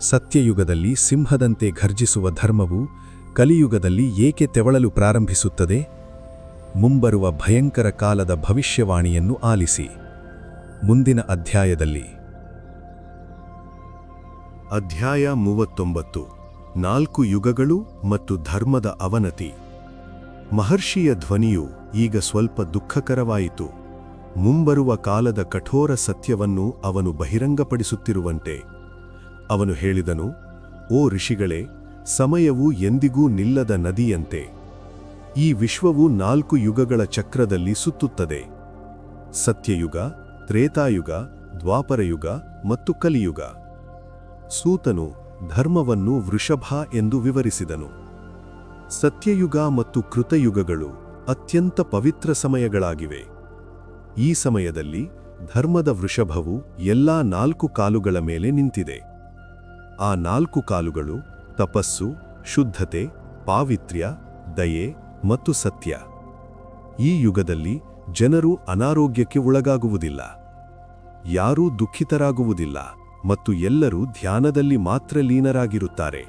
Speaker 2: ಸತ್ಯಯುಗದಲ್ಲಿ ಸಿಂಹದಂತೆ ಘರ್ಜಿಸುವ ಧರ್ಮವು ಕಲಿಯುಗದಲ್ಲಿ ಏಕೆ ತೆವಳಲು ಪ್ರಾರಂಭಿಸುತ್ತದೆ? ಮುಂಬರುವ ಭಯಂಕರ ಕಾಲದ ಭವಿಷ್ಯವಾಣಿಯನ್ನು ಆಲಿಸಿ. ಮುಂದಿನ ಅಧ್ಯಾಯದಲ್ಲಿ.
Speaker 3: ಅಧ್ಯಾಯ 39. 4 ಯುಗಗಳು ಮತ್ತು ಧರ್ಮದ ಅವನತಿ. ಮಹರ್ಷಿಯ ಧ್ವನಿಯು ಈಗ ಸ್ವಲ್ಪ ದುಃಖಕರವಾಯಿತು. ಮುಂಬರುವ ಕಾಲದ ಕಠೋರ ಸತ್ಯವನ್ನು ಅವನು ಬಹಿರಂಗಪಡಿಸುತ್ತಿರುವಂತೆ ಅವನು ಹೇಳಿದನು, ಓ ಋಷಿಗಳೇ, ಸಮಯವು ಎಂದಿಗೂ ನಿಲ್ಲದ ನದಿಯಂತೆ. ಈ ವಿಶ್ವವು 4 ಯುಗಗಳ ಚಕ್ರದಲ್ಲಿ ಸುತ್ತುತ್ತದೆ: ಸತ್ಯಯುಗ, ತ್ರೇತಾಯುಗ, ದ್ವಾಪರಯುಗ ಮತ್ತು ಕಲಿಯುಗ. ಸೂತನು ಧರ್ಮವನ್ನು ವೃಷಭ ಎಂದು ವಿವರಿಸಿದನು. ಸತ್ಯಯುಗ ಮತ್ತು ಕೃತಯುಗಗಳು ಅತ್ಯಂತ ಪವಿತ್ರ ಸಮಯಗಳಾಗಿವೆ. ಈ ಸಮಯದಲ್ಲಿ ಧರ್ಮದ ವೃಷಭವು ಎಲ್ಲಾ 4 ಕಾಲುಗಳ ಮೇಲೆ ನಿಂತಿದೆ. ಆ 4 ಕಾಲುಗಳು ತಪಸ್ಸು, ಶುದ್ಧತೆ, ಪಾವಿತ್ರ್ಯ, ದಯೆ ಮತ್ತು ಸತ್ಯ. ಈ ಯುಗದಲ್ಲಿ ಜನರು ಅನಾರೋಗ್ಯಕ್ಕೆ ಒಳಗಾಗುವುದಿಲ್ಲ, ಯಾರೂ ದುಃಖಿತರಾಗುವುದಿಲ್ಲ ಮತ್ತು ಎಲ್ಲರೂ ಧ್ಯಾನದಲ್ಲಿ ಮಾತ್ರ ಲೀನರಾಗಿರುತ್ತಾರೆ.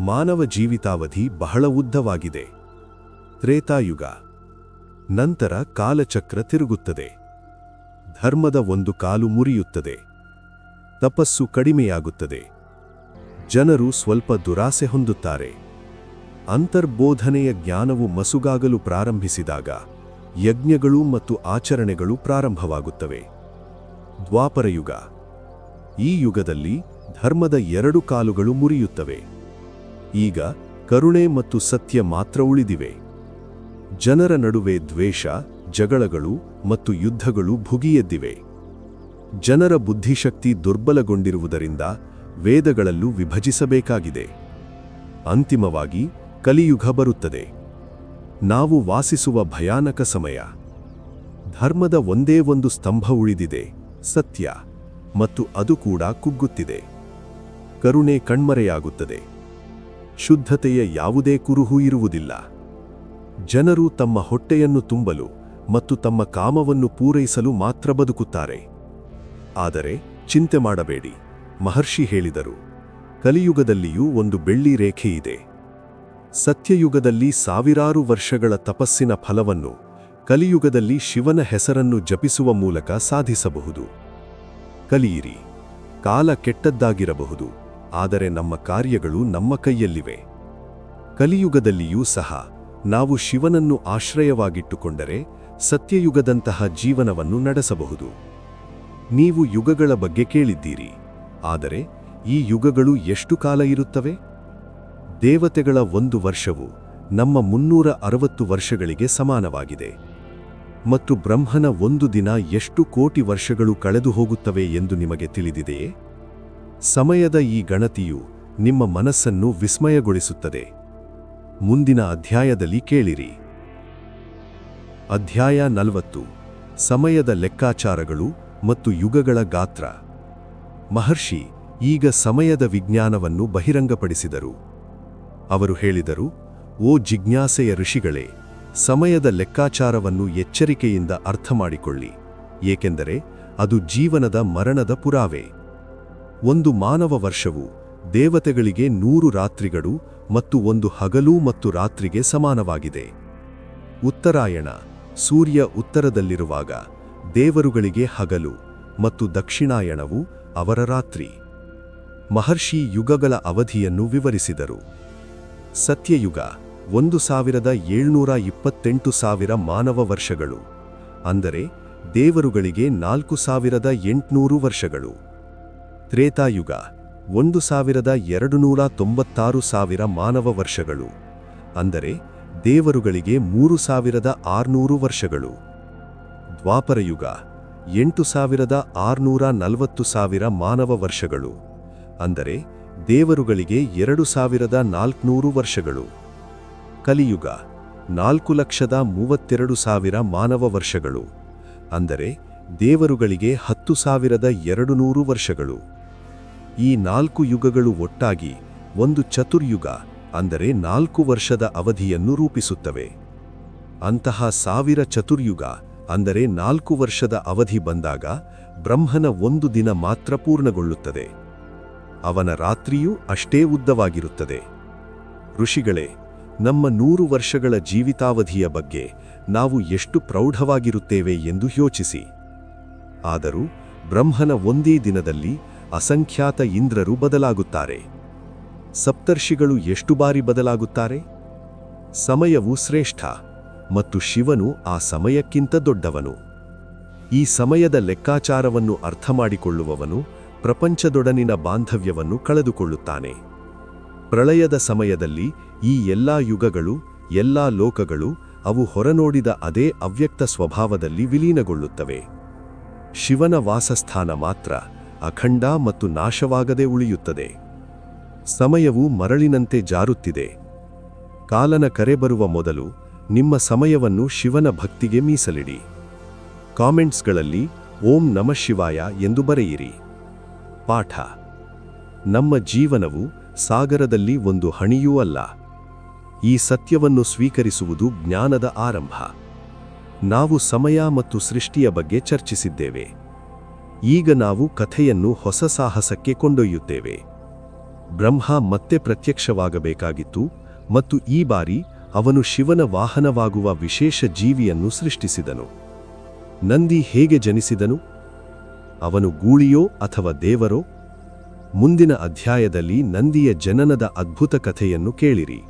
Speaker 3: ಮಾನವ ಜೀವಿತಾವಧಿ ಬಹಳ ಉದ್ದವಾಗಿದೆ. ತ್ರೇತಾಯುಗ ನಂತರ ಕಾಲಚಕ್ರ ತಿರುಗುತ್ತದೆ. ಧರ್ಮದ ಒಂದು ಕಾಲು ಮುರಿಯುತ್ತದೆ. ತಪಸ್ಸು ಕಡಿಮೆಯಾಗುತ್ತದೆ. ಜನರು ಸ್ವಲ್ಪ ದುರಾಸೆ ಹೊಂದುತ್ತಾರೆ. ಅಂತರ್ಬೋಧನೆಯ ಜ್ಞಾನವು ಮಸುಗಾಗಲು ಪ್ರಾರಂಭಿಸಿದಾಗ ಯಜ್ಞಗಳು ಮತ್ತು ಆಚರಣೆಗಳು ಪ್ರಾರಂಭವಾಗುತ್ತವೆ. ದ್ವಾಪರಯುಗ. ಈ ಯುಗದಲ್ಲಿ ಧರ್ಮದ 2 ಕಾಲುಗಳು ಮುರಿಯುತ್ತವೆ. ಈಗ ಕರುಣೆ ಮತ್ತು ಸತ್ಯ ಮಾತ್ರ ಉಳಿದಿವೆ. ಜನರ ನಡುವೆ ದ್ವೇಷ, ಜಗಳಗಳು ಮತ್ತು ಯುದ್ಧಗಳು ಭುಗಿಯೆದ್ದಿವೆ. ಜನರ ಬುದ್ಧಿಶಕ್ತಿ ದುರ್ಬಲಗೊಂಡಿರುವುದರಿಂದ ವೇದಗಳಲ್ಲೂ ವಿಭಜಿಸಬೇಕಾಗಿದೆ. ಅಂತಿಮವಾಗಿ ಕಲಿಯುಗ ಬರುತ್ತದೆ. ನಾವು ವಾಸಿಸುವ ಭಯಾನಕ ಸಮಯ. ಧರ್ಮದ ಒಂದೇ ಒಂದು ಸ್ತಂಭ ಉಳಿದಿದೆ, ಸತ್ಯ, ಮತ್ತು ಅದು ಕೂಡ ಕುಗ್ಗುತ್ತಿದೆ. ಕರುಣೆ ಕಣ್ಮರೆಯಾಗುತ್ತದೆ. ಶುದ್ಧತೆಯ ಯಾವುದೇ ಕುರುಹು ಇರುವುದಿಲ್ಲ. ಜನರು ತಮ್ಮ ಹೊಟ್ಟೆಯನ್ನು ತುಂಬಲು ಮತ್ತು ತಮ್ಮ ಕಾಮವನ್ನು ಪೂರೈಸಲು ಮಾತ್ರ ಬದುಕುತ್ತಾರೆ. ಆದರೆ ಚಿಂತೆ ಮಾಡಬೇಡಿ, ಮಹರ್ಷಿ ಹೇಳಿದರು, ಕಲಿಯುಗದಲ್ಲಿಯೂ ಒಂದು ಬೆಳ್ಳಿ ರೇಖೆ ಇದೆ. ಸತ್ಯಯುಗದಲ್ಲಿ ಸಾವಿರಾರು ವರ್ಷಗಳ ತಪಸ್ಸಿನ ಫಲವನ್ನು ಕಲಿಯುಗದಲ್ಲಿ ಶಿವನ ಹೆಸರನ್ನು ಜಪಿಸುವ ಮೂಲಕ ಸಾಧಿಸಬಹುದು. ಕಲಿಯಿರಿ. ಕಾಲ ಕೆಟ್ಟದ್ದಾಗಿರಬಹುದು, ಆದರೆ ನಮ್ಮ ಕಾರ್ಯಗಳು ನಮ್ಮ ಕೈಯಲ್ಲಿವೆ. ಕಲಿಯುಗದಲ್ಲಿಯೂ ಸಹ ನಾವು ಶಿವನನ್ನು ಆಶ್ರಯವಾಗಿಟ್ಟುಕೊಂಡರೆ ಸತ್ಯಯುಗದಂತಹ ಜೀವನವನ್ನು ನಡೆಸಬಹುದು. ನೀವು ಯುಗಗಳ ಬಗ್ಗೆ ಕೇಳಿದ್ದೀರಿ, ಆದರೆ ಈ ಯುಗಗಳು ಎಷ್ಟು ಕಾಲ ಇರುತ್ತವೆ? ದೇವತೆಗಳ 1 ವರ್ಷವು ನಮ್ಮ 360 ವರ್ಷಗಳಿಗೆ ಸಮಾನವಾಗಿದೆ. ಮತ್ತು ಬ್ರಹ್ಮನ 1 ದಿನ ಎಷ್ಟು ಕೋಟಿ ವರ್ಷಗಳು ಕಳೆದು ಹೋಗುತ್ತವೆ ಎಂದು ನಿಮಗೆ ತಿಳಿದಿದೆಯೇ? ಸಮಯದ ಈ ಗಣತಿಯು ನಿಮ್ಮ ಮನಸ್ಸನ್ನು ವಿಸ್ಮಯಗೊಳಿಸುತ್ತದೆ. ಮುಂದಿನ ಅಧ್ಯಾಯದಲ್ಲಿ ಕೇಳಿರಿ. ಅಧ್ಯಾಯ 40. ಸಮಯದ ಲೆಕ್ಕಾಚಾರಗಳು ಮತ್ತು ಯುಗಗಳ ಗಾತ್ರ. ಮಹರ್ಷಿ ಈಗ ಸಮಯದ ವಿಜ್ಞಾನವನ್ನು ಬಹಿರಂಗಪಡಿಸಿದರು. ಅವರು ಹೇಳಿದರು, ಓ ಜಿಜ್ಞಾಸೆಯ ಋಷಿಗಳೇ, ಸಮಯದ ಲೆಕ್ಕಾಚಾರವನ್ನು ಎಚ್ಚರಿಕೆಯಿಂದ ಅರ್ಥಮಾಡಿಕೊಳ್ಳಿ, ಏಕೆಂದರೆ ಅದು ಜೀವನದ ಮರಣದ ಪುರಾವೆ. ಒಂದು ಮಾನವ ವರ್ಷವು ದೇವತೆಗಳಿಗೆ 100 ರಾತ್ರಿಗಳು ಮತ್ತು 1 ಹಗಲು ಮತ್ತು ರಾತ್ರಿಗೆ ಸಮಾನವಾಗಿದೆ. ಉತ್ತರಾಯಣ, ಸೂರ್ಯ ಉತ್ತರದಲ್ಲಿರುವಾಗ ದೇವರುಗಳಿಗೆ ಹಗಲು ಮತ್ತು ದಕ್ಷಿಣಾಯಣವು ಅವರ ರಾತ್ರಿ. ಮಹರ್ಷಿ ಯುಗಗಳ ಅವಧಿಯನ್ನು ವಿವರಿಸಿದರು. ಸತ್ಯಯುಗ 1728,000 ಮಾನವ ವರ್ಷಗಳು, ಅಂದರೆ ದೇವರುಗಳಿಗೆ 4800 ವರ್ಷಗಳು. ತ್ರೇತಾಯುಗ 1,296,000 ಮಾನವ ವರ್ಷಗಳು, ಅಂದರೆ ದೇವರುಗಳಿಗೆ 3,600 ವರ್ಷಗಳು. ದ್ವಾಪರಯುಗ 8,640,000 ಮಾನವ ವರ್ಷಗಳು, ಅಂದರೆ ದೇವರುಗಳಿಗೆ 2,400 ವರ್ಷಗಳು. ಕಲಿಯುಗ 4,32,000 ಮಾನವ ವರ್ಷಗಳು, ಅಂದರೆ ದೇವರುಗಳಿಗೆ 10,200 ವರ್ಷಗಳು. ಈ 4 ಯುಗಗಳು ಒಟ್ಟಾಗಿ ಒಂದು ಚತುರ್ಯುಗ, ಅಂದರೆ 4 ವರ್ಷದ ಅವಧಿಯನ್ನು ರೂಪಿಸುತ್ತವೆ. ಅಂತಹ 1000 ಚತುರ್ಯುಗ, ಅಂದರೆ 4 ವರ್ಷದ ಅವಧಿ ಬಂದಾಗ ಬ್ರಹ್ಮನ 1 ದಿನ ಮಾತ್ರ ಪೂರ್ಣಗೊಳ್ಳುತ್ತದೆ. ಅವನ ರಾತ್ರಿಯೂ ಅಷ್ಟೇ ಉದ್ದವಾಗಿರುತ್ತದೆ. ಋಷಿಗಳೇ, ನಮ್ಮ 100 ವರ್ಷಗಳ ಜೀವಿತಾವಧಿಯ ಬಗ್ಗೆ ನಾವು ಎಷ್ಟು ಪ್ರೌಢವಾಗಿರುತ್ತೇವೆ ಎಂದು ಯೋಚಿಸಿ. ಆದರೂ ಬ್ರಹ್ಮನ ಒಂದೇ ದಿನದಲ್ಲಿ ಅಸಂಖ್ಯಾತ ಇಂದ್ರರು ಬದಲಾಗುತ್ತಾರೆ. ಸಪ್ತರ್ಷಿಗಳು ಎಷ್ಟು ಬಾರಿ ಬದಲಾಗುತ್ತಾರೆ? ಸಮಯವು ಶ್ರೇಷ್ಠ, ಮತ್ತು ಶಿವನು ಆ ಸಮಯಕ್ಕಿಂತ ದೊಡ್ಡವನು. ಈ ಸಮಯದ ಲೆಕ್ಕಾಚಾರವನ್ನು ಅರ್ಥಮಾಡಿಕೊಳ್ಳುವವನು ಪ್ರಪಂಚದೊಡನಿನ ಬಾಂಧವ್ಯವನ್ನು ಕಳೆದುಕೊಳ್ಳುತ್ತಾನೆ. ಪ್ರಳಯದ ಸಮಯದಲ್ಲಿ ಈ ಎಲ್ಲಾ ಯುಗಗಳು, ಎಲ್ಲಾ ಲೋಕಗಳು ಅವು ಹೊರನೋಡಿದ ಅದೇ ಅವ್ಯಕ್ತ ಸ್ವಭಾವದಲ್ಲಿ ವಿಲೀನಗೊಳ್ಳುತ್ತವೆ. ಶಿವನ ವಾಸಸ್ಥಾನ ಮಾತ್ರ ಅಖಂಡ ಮತ್ತು ನಾಶವಾಗದೆ ಉಳಿಯುತ್ತದೆ. ಸಮಯವು ಮರಳಿನಂತೆ ಜಾರುತ್ತಿದೆ. ಕಾಲನ ಕರೆ ಬರುವ ಮೊದಲು ನಿಮ್ಮ ಸಮಯವನ್ನು ಶಿವನ ಭಕ್ತಿಗೆ ಮೀಸಲಿಡಿ. ಕಾಮೆಂಟ್ಸ್ಗಳಲ್ಲಿ ಓಂ ನಮಃ ಶಿವಾಯ ಎಂದು ಬರೆಯಿರಿ. ಪಾಠ: ನಮ್ಮ ಜೀವನವು ಸಾಗರದಲ್ಲಿ ಒಂದು ಹಣಿಯೂ ಅಲ್ಲ. ಈ ಸತ್ಯವನ್ನು ಸ್ವೀಕರಿಸುವುದು ಜ್ಞಾನದ ಆರಂಭ. ನಾವು ಸಮಯ ಮತ್ತು ಸೃಷ್ಟಿಯ ಬಗ್ಗೆ ಚರ್ಚಿಸಿದ್ದೇವೆ. ಈಗ ನಾವು ಕಥೆಯನ್ನು ಹೊಸ ಸಾಹಸಕ್ಕೆ ಕೊಂಡೊಯ್ಯುತ್ತೇವೆ. ಬ್ರಹ್ಮ ಮತ್ತೆ ಪ್ರತ್ಯಕ್ಷವಾಗಬೇಕಾಗಿತ್ತು, ಮತ್ತು ಈ ಬಾರಿ ಅವನು ಶಿವನ ವಾಹನವಾಗುವ ವಿಶೇಷ ಜೀವಿಯನ್ನು ಸೃಷ್ಟಿಸಿದನು. ನಂದಿ ಹೇಗೆ ಜನಿಸಿದನು? ಅವನು ಗೂಳಿಯೋ ಅಥವಾ ದೇವರೋ? ಮುಂದಿನ ಅಧ್ಯಾಯದಲ್ಲಿ ನಂದಿಯ ಜನನದ ಅದ್ಭುತ ಕಥೆಯನ್ನು ಕೇಳಿರಿ.